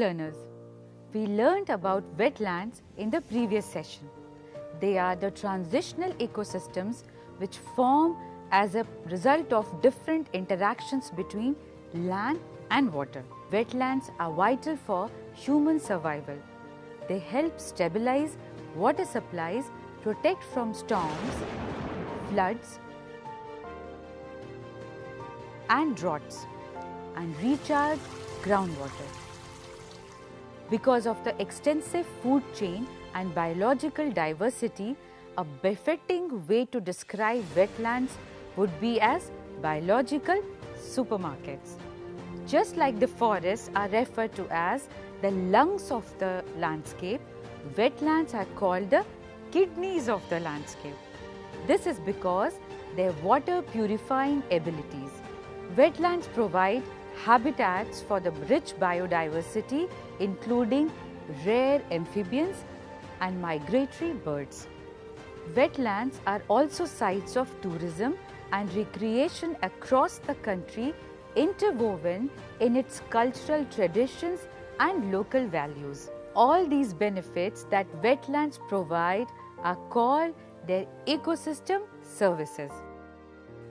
learners, we learned about wetlands in the previous session. They are the transitional ecosystems which form as a result of different interactions between land and water. Wetlands are vital for human survival. They help stabilize water supplies, protect from storms, floods and droughts, and recharge groundwater. Because of the extensive food chain and biological diversity, a befitting way to describe wetlands would be as biological supermarkets. Just like the forests are referred to as the lungs of the landscape, wetlands are called the kidneys of the landscape. This is because their water purifying abilities. Wetlands provide habitats for the rich biodiversity, including rare amphibians and migratory birds. Wetlands are also sites of tourism and recreation across the country, interwoven in its cultural traditions and local values. All these benefits that wetlands provide are called their ecosystem services.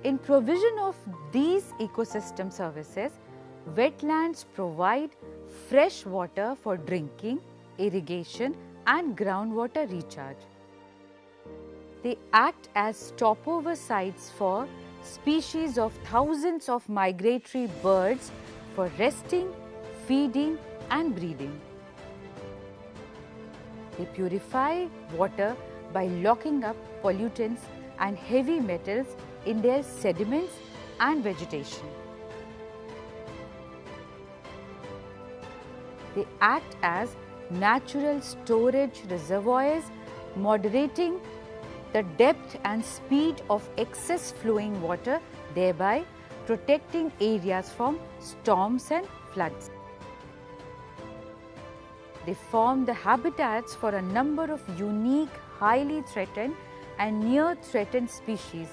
In provision of these ecosystem services, wetlands provide fresh water for drinking, irrigation and groundwater recharge. They act as stopover sites for species of thousands of migratory birds for resting, feeding and breeding. They purify water by locking up pollutants and heavy metals in their sediments and vegetation. They act as natural storage reservoirs, moderating the depth and speed of excess flowing water, thereby protecting areas from storms and floods. They form the habitats for a number of unique, highly threatened and near threatened species.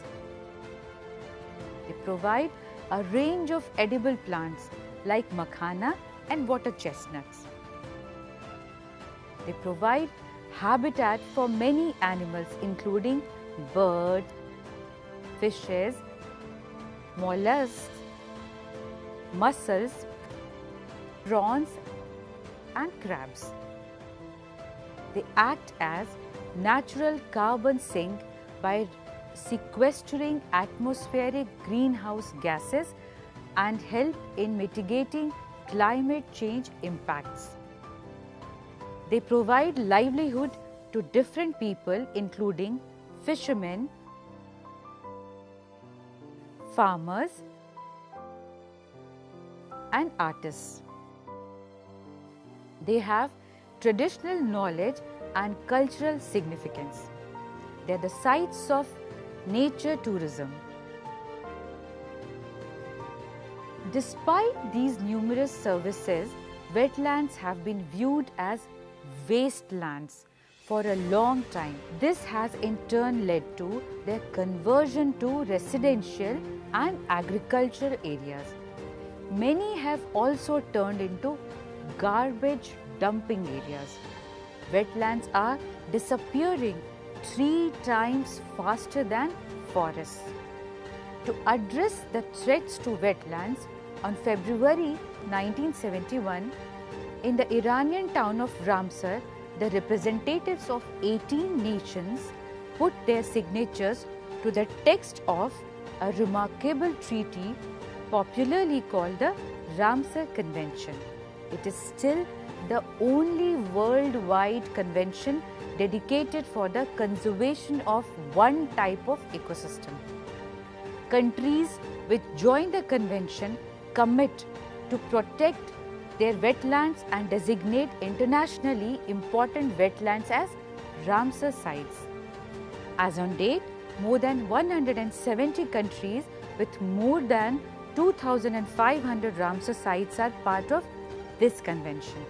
They provide a range of edible plants like makhana and water chestnuts. They provide habitat for many animals including birds, fishes, mollusks, mussels, prawns and crabs. They act as natural carbon sink by sequestering atmospheric greenhouse gases and help in mitigating climate change impacts. They provide livelihood to different people including fishermen, farmers and artists. They have traditional knowledge and cultural significance. They are the sites of nature tourism. Despite these numerous services, wetlands have been viewed as wastelands for a long time. This has in turn led to their conversion to residential and agricultural areas. Many have also turned into garbage dumping areas. Wetlands are disappearing 3 times faster than forests. To address the threats to wetlands, on February 1971, in the Iranian town of Ramsar, the representatives of 18 nations put their signatures to the text of a remarkable treaty popularly called the Ramsar Convention. It is still the only worldwide convention dedicated for the conservation of one type of ecosystem. Countries which join the convention commit to protect their wetlands and designate internationally important wetlands as Ramsar sites. As on date, more than 170 countries with more than 2,500 Ramsar sites are part of this convention.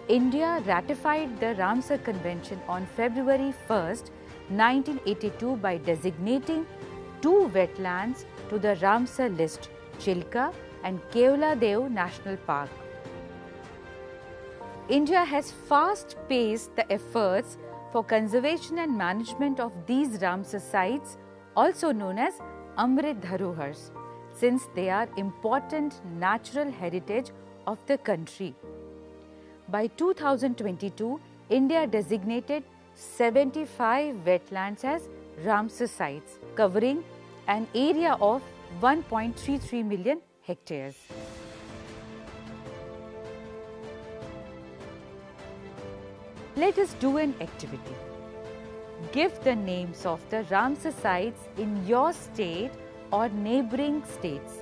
India ratified the Ramsar Convention on February 1st, 1982 by designating 2 wetlands to the Ramsar list, Chilka and Keoladeo National Park. India has fast-paced the efforts for conservation and management of these Ramsar sites, also known as Amrit Dharohars, since they are important natural heritage of the country. By 2022, India designated 75 wetlands as Ramsar sites, covering an area of 1.33 million hectares. Let us do an activity. Give the names of the Ramsar sites in your state or neighboring states.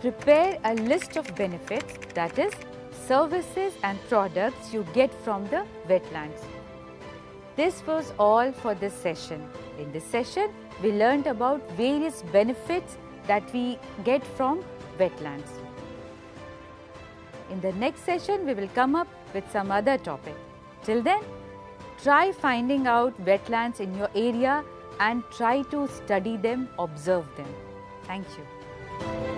Prepare a list of benefits, that is, services and products you get from the wetlands. This was all for this session. In this session, we learnt about various benefits that we get from wetlands. In the next session, we will come up with some other topic. Till then, try finding out wetlands in your area and try to study them, observe them. Thank you.